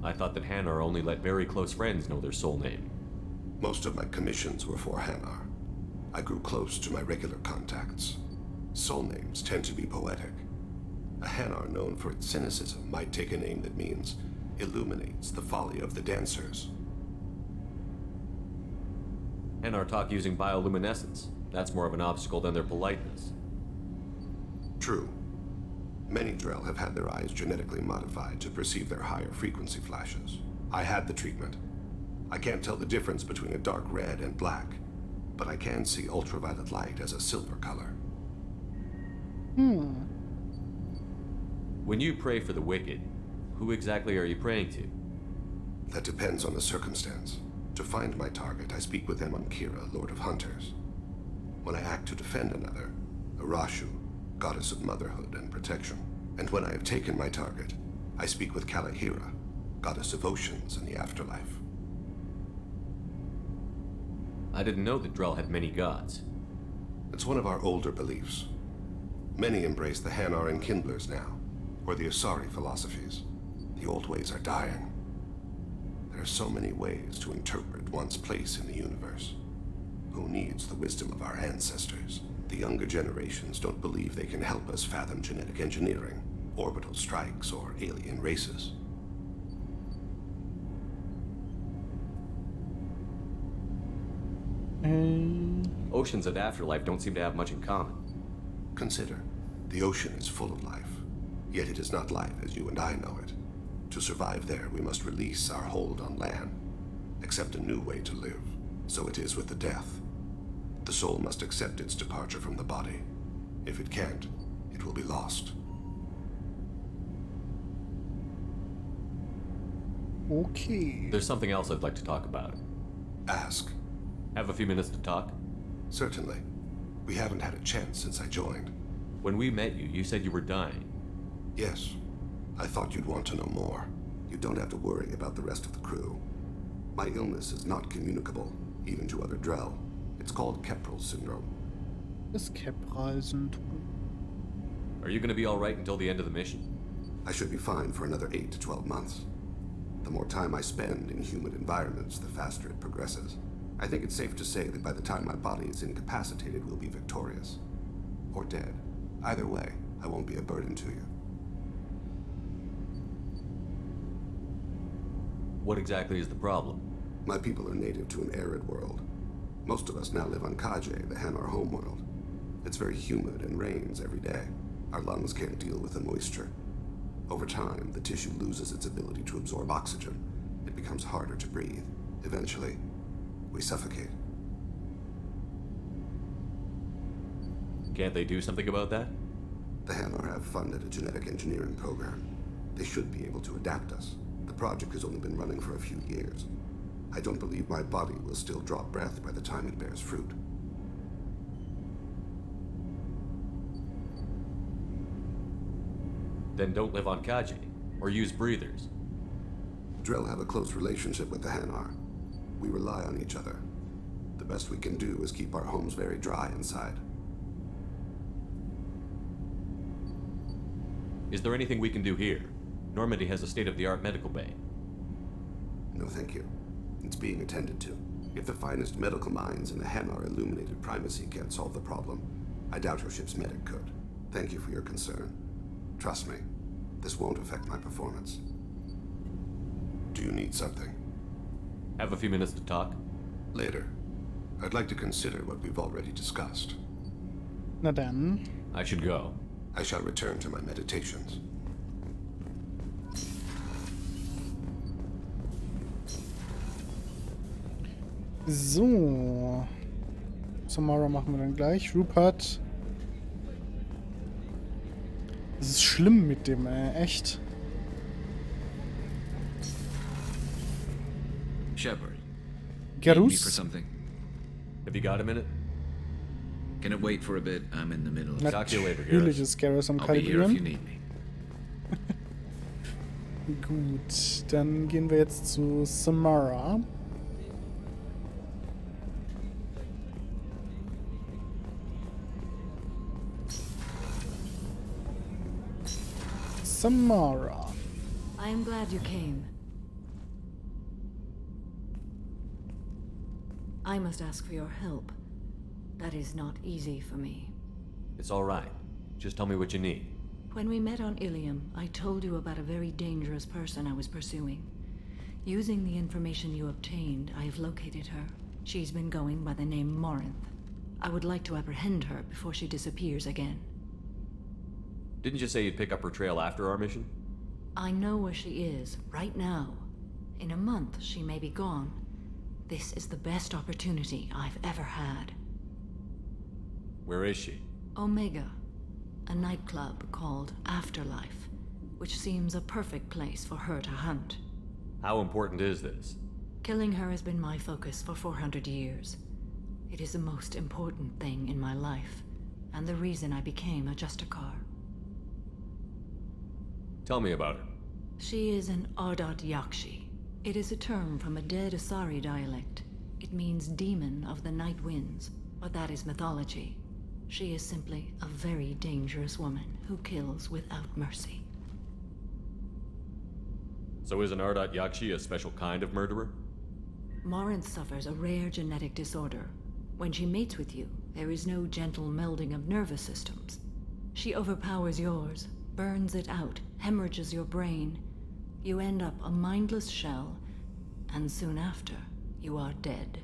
I thought that Hanar only let very close friends know their soul name. Most of my commissions were for Hanar. I grew close to my regular contacts. Soul names tend to be poetic. A Hanar known for its cynicism might take a name that means illuminates the folly of the dancers. Hanar talk using bioluminescence. That's more of an obstacle than their politeness. True. Many Drell have had their eyes genetically modified to perceive their higher frequency flashes. I had the treatment. I can't tell the difference between a dark red and black, but I can see ultraviolet light as a silver color. When you pray for the wicked, who exactly are you praying to? That depends on the circumstance. To find my target, I speak with them on Kira, Lord of Hunters. When I act to defend another, Arashu, goddess of motherhood and protection. And when I have taken my target, I speak with Kalahira, goddess of oceans and the afterlife. I didn't know that Drell had many gods. It's one of our older beliefs. Many embrace the Hanar and Kindlers now, or the Asari philosophies. The old ways are dying. There are so many ways to interpret one's place in the universe. Who needs the wisdom of our ancestors? The younger generations don't believe they can help us fathom genetic engineering, orbital strikes, or alien races. Oceans and afterlife don't seem to have much in common. Consider, the ocean is full of life, yet it is not life as you and I know it. To survive there, we must release our hold on land, accept a new way to live. So it is with the death. The soul must accept its departure from the body. If it can't, it will be lost. Okay. There's something else I'd like to talk about. Ask. Have a few minutes to talk? Certainly. We haven't had a chance since I joined. When we met you, you said you were dying. Yes. I thought you'd want to know more. You don't have to worry about the rest of the crew. My illness is not communicable, even to other Drell. It's called Kepral syndrome. Das Kepral-Syndrom. Are you going to be alright until the end of the mission? I should be fine for another 8 to 12 months. The more time I spend in human environments, the faster it progresses. I think it's safe to say that by the time my body is incapacitated, we'll be victorious. Or dead. Either way, I won't be a burden to you. What exactly is the problem? My people are native to an arid world. Most of us now live on Kaje, the Hanar homeworld. It's very humid and rains every day. Our lungs can't deal with the moisture. Over time, the tissue loses its ability to absorb oxygen. It becomes harder to breathe. Eventually, we suffocate. Can't they do something about that? The Hanar have funded a genetic engineering program. They should be able to adapt us. The project has only been running for a few years. I don't believe my body will still draw breath by the time it bears fruit. Then don't live on Kaji, or use breathers. Drell have a close relationship with the Hanar. We rely on each other. The best we can do is keep our homes very dry inside. Is there anything we can do here? Normandy has a state-of-the-art medical bay. No, thank you. It's being attended to. If the finest medical minds in the Hanar illuminated primacy can't solve the problem, I doubt your ship's medic could. Thank you for your concern. Trust me, this won't affect my performance. Do you need something? Have a few minutes to talk? Later. I'd like to consider what we've already discussed. Na dann. I should go. I shall return to my meditations. So. Samara machen wir dann gleich. Rupert. Das ist schlimm mit dem, echt. Shepard. Need me for Garus. something. Have you got a minute? Can it wait for a bit? I'm in the middle of Talk to you later, Natürlich Garrus. ist Garus am I'll be here if you Kalibrieren. need me. Gut, dann gehen wir jetzt zu Samara. Samara. I am glad you came. I must ask for your help. That is not easy for me. It's all right. Just tell me what you need. When we met on Ilium, I told you about a very dangerous person I was pursuing. Using the information you obtained, I have located her. She's been going by the name Morinth. I would like to apprehend her before she disappears again. Didn't you say you'd pick up her trail after our mission? I know where she is, right now. In a month, she may be gone. This is the best opportunity I've ever had. Where is she? Omega, a nightclub called Afterlife, which seems a perfect place for her to hunt. How important is this? Killing her has been my focus for 400 years. It is the most important thing in my life, and the reason I became a Justicar. Tell me about her. She is an Ardat Yakshi. It is a term from a dead Asari dialect. It means demon of the night winds, but that is mythology. She is simply a very dangerous woman who kills without mercy. So is an Ardat Yakshi a special kind of murderer? Morinth suffers a rare genetic disorder. When she mates with you, there is no gentle melding of nervous systems. She overpowers yours, burns it out, hemorrhages your brain. You end up a mindless shell, and soon after, you are dead.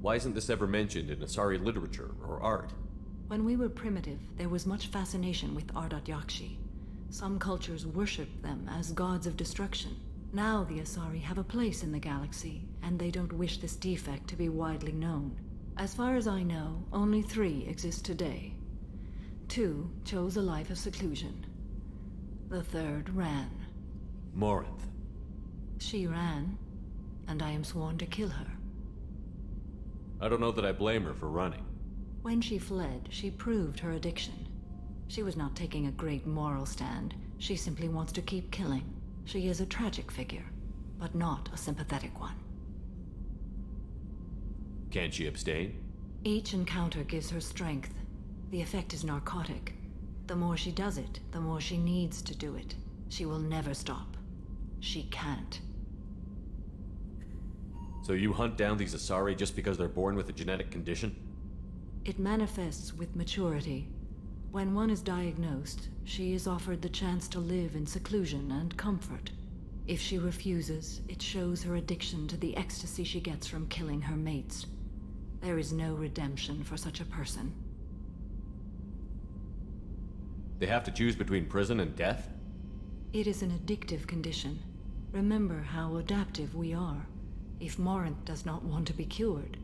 Why isn't this ever mentioned in Asari literature or art? When we were primitive, there was much fascination with Ardat Yakshi. Some cultures worshipped them as gods of destruction. Now the Asari have a place in the galaxy, and they don't wish this defect to be widely known. As far as I know, only 3 exist today. 2 chose a life of seclusion. The 3rd ran. Morinth. She ran, and I am sworn to kill her. I don't know that I blame her for running. When she fled, she proved her addiction. She was not taking a great moral stand. She simply wants to keep killing. She is a tragic figure, but not a sympathetic one. Can't she abstain? Each encounter gives her strength. The effect is narcotic. The more she does it, the more she needs to do it. She will never stop. She can't. So you hunt down these Asari just because they're born with a genetic condition? It manifests with maturity. When one is diagnosed, she is offered the chance to live in seclusion and comfort. If she refuses, it shows her addiction to the ecstasy she gets from killing her mates. There is no redemption for such a person. They have to choose between prison and death? It is an addictive condition. Remember how adaptive we are. If Morinth does not want to be cured,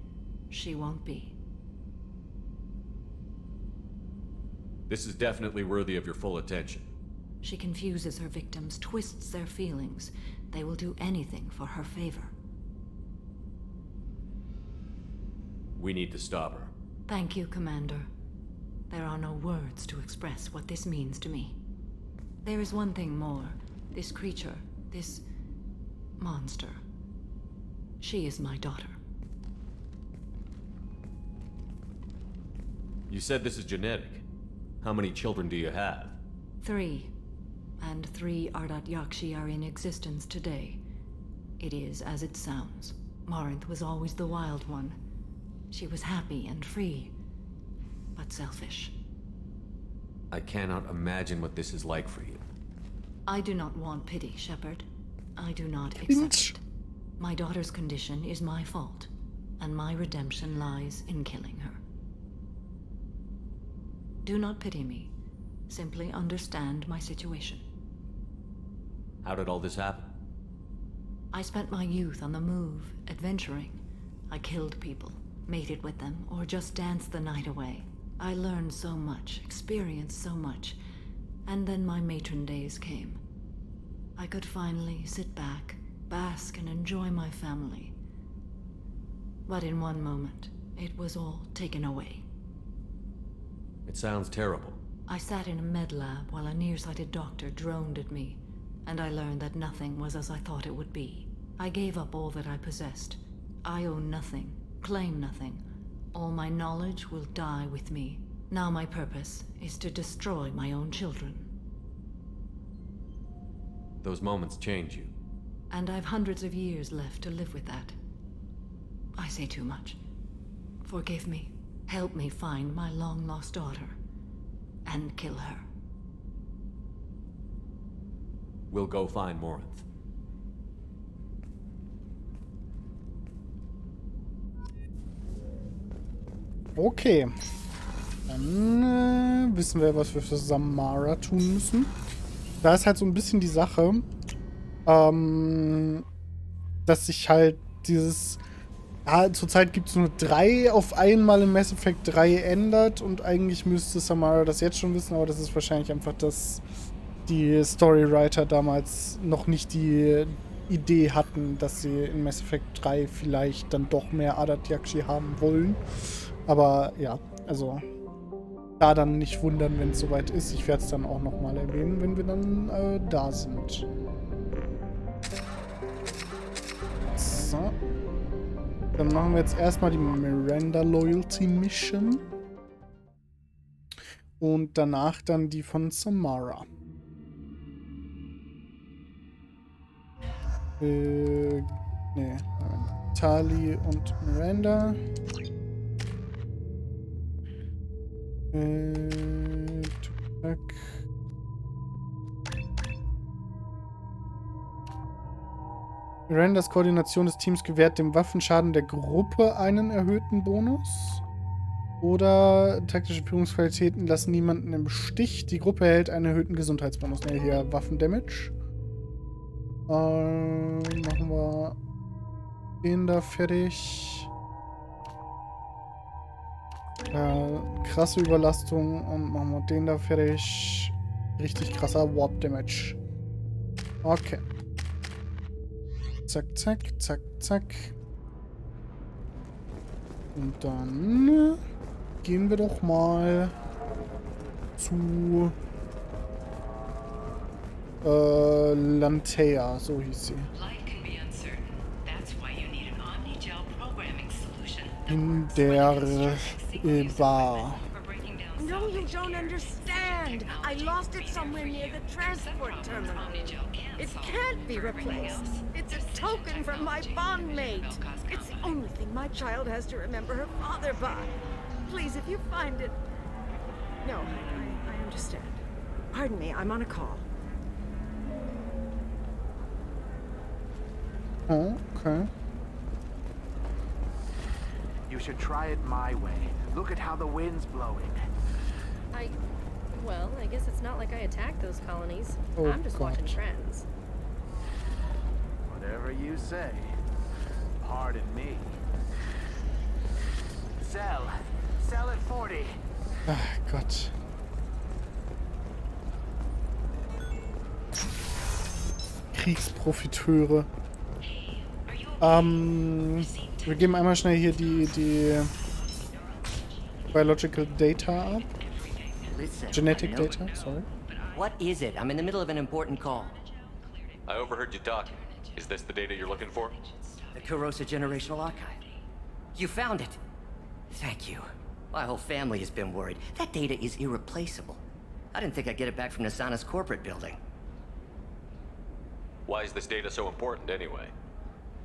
she won't be. This is definitely worthy of your full attention. She confuses her victims, twists their feelings. They will do anything for her favor. We need to stop her. Thank you, Commander. There are no words to express what this means to me. There is one thing more. This creature, this monster. She is my daughter. You said this is genetic. How many children do you have? 3. And 3 Ardat Yakshi are in existence today. It is as it sounds. Morinth was always the wild one. She was happy and free, but selfish. I cannot imagine what this is like for you. I do not want pity, Shepard. I do not accept it. My daughter's condition is my fault, and my redemption lies in killing her. Do not pity me. Simply understand my situation. How did all this happen? I spent my youth on the move, adventuring. I killed people, mated with them, or just danced the night away. I learned so much, experienced so much, and then my matron days came. I could finally sit back, bask and enjoy my family. But in one moment, it was all taken away. It sounds terrible. I sat in a med lab while a nearsighted doctor droned at me, and I learned that nothing was as I thought it would be. I gave up all that I possessed. I own nothing, claim nothing. All my knowledge will die with me. Now my purpose is to destroy my own children. Those moments change you. And I've hundreds of years left to live with that. I say too much. Forgive me. Help me find my long-lost daughter. And kill her. We'll go find Morinth. Okay. Dann wissen wir, was wir für Samara tun müssen. Da ist halt so ein bisschen die Sache, dass sich halt dieses... Ja, zurzeit gibt es nur 3 auf einmal im Mass Effect 3 ändert und eigentlich müsste Samara das jetzt schon wissen, aber das ist wahrscheinlich einfach, dass die Storywriter damals noch nicht die Idee hatten, dass sie in Mass Effect 3 vielleicht dann doch mehr Adat Yakshi haben wollen. Aber ja, also da dann nicht wundern, wenn es soweit ist. Ich werde es dann auch nochmal erwähnen, wenn wir dann da sind. So. Dann machen wir jetzt erstmal die Miranda Loyalty Mission. Und danach dann die von Samara. Nee, Tali und Miranda. Tupac. Mirandas Koordination des Teams gewährt dem Waffenschaden der Gruppe einen erhöhten Bonus. Oder taktische Führungsqualitäten lassen niemanden im Stich. Die Gruppe erhält einen erhöhten Gesundheitsbonus. Ne, hier Waffendamage. Machen wir den da fertig. Krasse Überlastung und machen wir den da fertig. Richtig krasser Warp Damage. Okay. Zack, zack, zack, zack. Und dann gehen wir doch mal zu Lantea, so hieß sie. In der Bar. No, you don't understand. I lost it somewhere near the transport terminal. It can't be replaced. It's a token from my bondmate. It's the only thing my child has to remember her father by. Please, if you find it... No, I understand. Pardon me, I'm on a call. Oh, okay. You should try it my way. Look at how the wind's blowing. Well, I guess it's not like I attacked those colonies. Oh, I'm just watching trends. Whatever you say. Pardon me. Sell at 40. Ach Gott. Kriegsprofiteure. Wir geben einmal schnell hier die Biological Data ab. Genetic data, sorry. What is it? I'm in the middle of an important call. I overheard you talking. Is this the data you're looking for? The Kurosa Generational Archive. You found it. Thank you. My whole family has been worried. That data is irreplaceable. I didn't think I'd get it back from Nasana's corporate building. Why is this data so important anyway?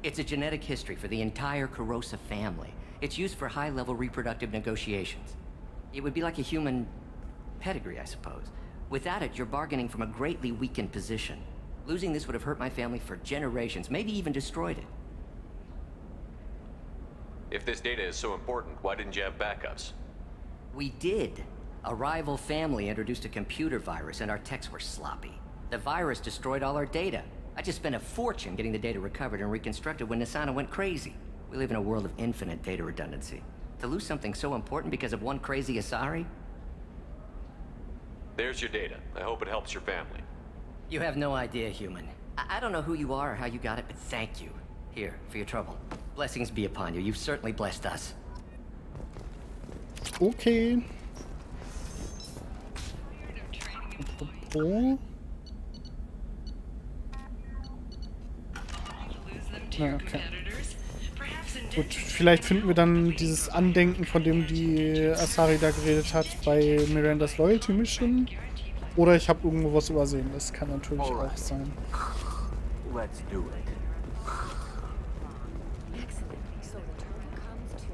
It's a genetic history for the entire Kurosa family. It's used for high-level reproductive negotiations. It would be like a human pedigree, I suppose. Without it, you're bargaining from a greatly weakened position. Losing this would have hurt my family for generations, maybe even destroyed it. If this data is so important, why didn't you have backups? We did. A rival family introduced a computer virus and our techs were sloppy. The virus destroyed all our data. I just spent a fortune getting the data recovered and reconstructed when Nasana went crazy. We live in a world of infinite data redundancy. To lose something so important because of one crazy Asari? There's your data. I hope it helps your family. You have no idea, human. I don't know who you are or how you got it, but thank you. Here, for your trouble. Blessings be upon you. You've certainly blessed us. Okay. Apropos. Na, okay. Gut, vielleicht finden wir dann dieses Andenken, von dem die Asari da geredet hat, bei Mirandas Loyalty Mission. Oder ich habe irgendwo was übersehen. Das kann natürlich auch sein. Let's do it. Excellent. So the total comes to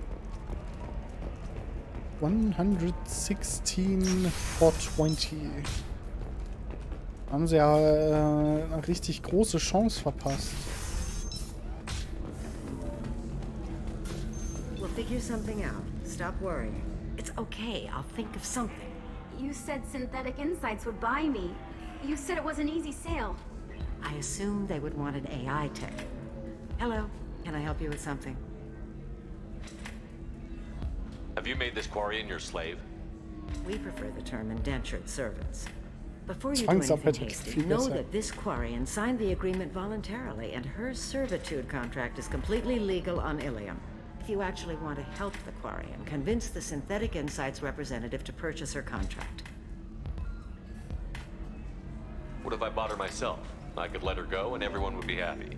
116 for 20. Haben sie ja eine richtig große Chance verpasst. We'll figure something out. Stop worrying. It's okay. I'll think of something. You said Synthetic Insights would buy me. You said it was an easy sale. I assumed they would want an AI tech. Hello. Can I help you with something? Have you made this Quarian your slave? We prefer the term indentured servants. Before you do anything hasty, know that this Quarian signed the agreement voluntarily, and her servitude contract is completely legal on Ilium. If you actually want to help the Quarian, convince the Synthetic Insights representative to purchase her contract. What if I bought her myself? I could let her go and everyone would be happy.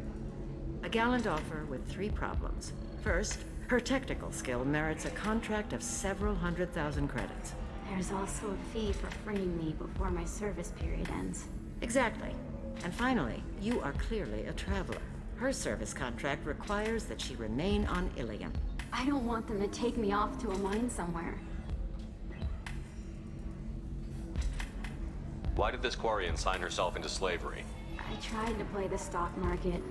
A gallant offer with 3 problems. First, her technical skill merits a contract of several 100,000 credits. There's also a fee for freeing me before my service period ends. Exactly. And finally, you are clearly a traveler. Her service contract requires that she remain on Ilium. I don't want them to take me off to a mine somewhere. Why did this Quarian sign herself into slavery? I tried to play the stock market.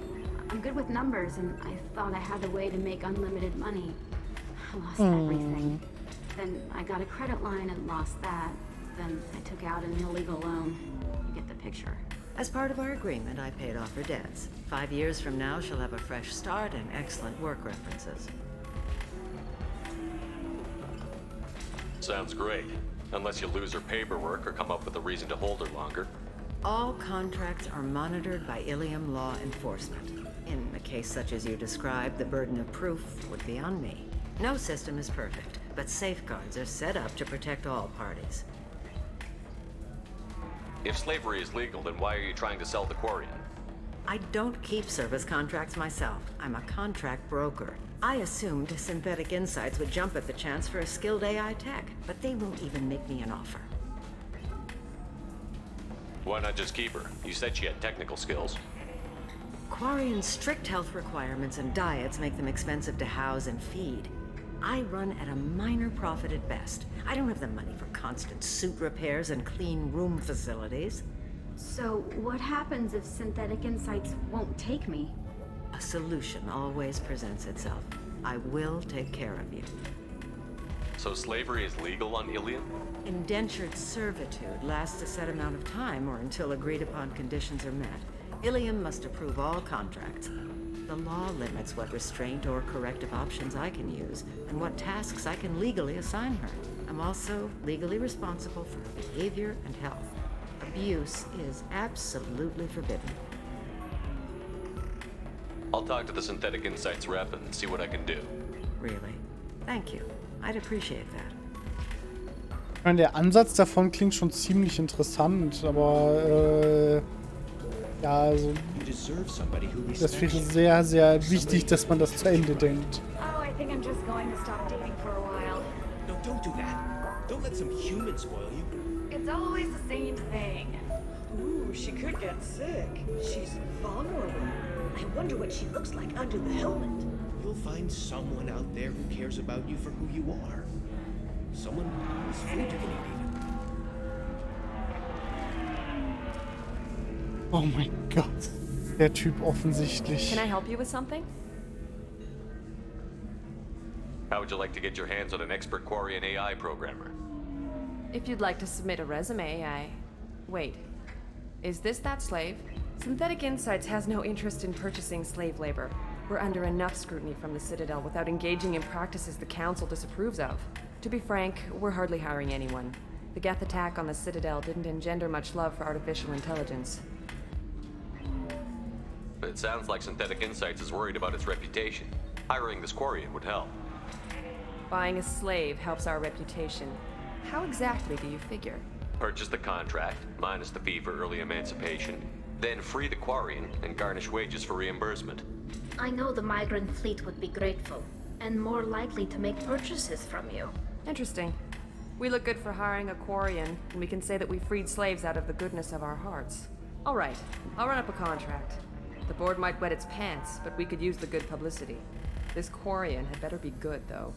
I'm good with numbers, and I thought I had a way to make unlimited money. I lost everything. Then I got a credit line and lost that. Then I took out an illegal loan. You get the picture. As part of our agreement, I paid off her debts. 5 years from now, she'll have a fresh start and excellent work references. Sounds great. Unless you lose her paperwork or come up with a reason to hold her longer. All contracts are monitored by Ilium law enforcement. In a case such as you described, the burden of proof would be on me. No system is perfect, but safeguards are set up to protect all parties. If slavery is legal, then why are you trying to sell the Quarian? I don't keep service contracts myself. I'm a contract broker. I assumed Synthetic Insights would jump at the chance for a skilled AI tech, but they won't even make me an offer. Why not just keep her? You said she had technical skills. Quarian's strict health requirements and diets make them expensive to house and feed. I run at a minor profit at best. I don't have the money for constant suit repairs and clean room facilities. So what happens if Synthetic Insights won't take me? A solution always presents itself. I will take care of you. So slavery is legal on Ilium? Indentured servitude lasts a set amount of time or until agreed upon conditions are met. Ilium must approve all contracts. The law limits what restraint or corrective options I can use and what tasks I can legally assign her. I'm also legally responsible for her behavior and health. Abuse is absolutely forbidden. I'll talk to the Synthetic Insights rep and see what I can do. Really? Thank you. I'd appreciate that. Ich meine, der Ansatz davon klingt schon ziemlich interessant, aber ja, also das wäre sehr, sehr wichtig, dass man das zu Ende denkt. Oh, I think I'm just going to stop dating for a while. No, don't do that. Don't let some human spoil you. It's always the same thing. Ooh, she could get sick. She's vulnerable. I wonder what she looks like under the helmet. You'll find someone out there who cares about you for who you are. Someone whose food you can eat even. Oh mein Gott. Der Typ offensichtlich. Can I help you with something? How would you like to get your hands on an expert Quarian AI programmer? If you'd like to submit a resume, Wait. Is this that slave? Synthetic Insights has no interest in purchasing slave labor. We're under enough scrutiny from the Citadel without engaging in practices the Council disapproves of. To be frank, we're hardly hiring anyone. The Geth attack on the Citadel didn't engender much love for artificial intelligence. It sounds like Synthetic Insights is worried about its reputation. Hiring this Quarian would help. Buying a slave helps our reputation. How exactly do you figure? Purchase the contract, minus the fee for early emancipation, then free the Quarian and garnish wages for reimbursement. I know the migrant fleet would be grateful, and more likely to make purchases from you. Interesting. We look good for hiring a Quarian, and we can say that we freed slaves out of the goodness of our hearts. All right, I'll run up a contract. The board might wet its pants, but we could use the good publicity. This Quarian had better be good, though.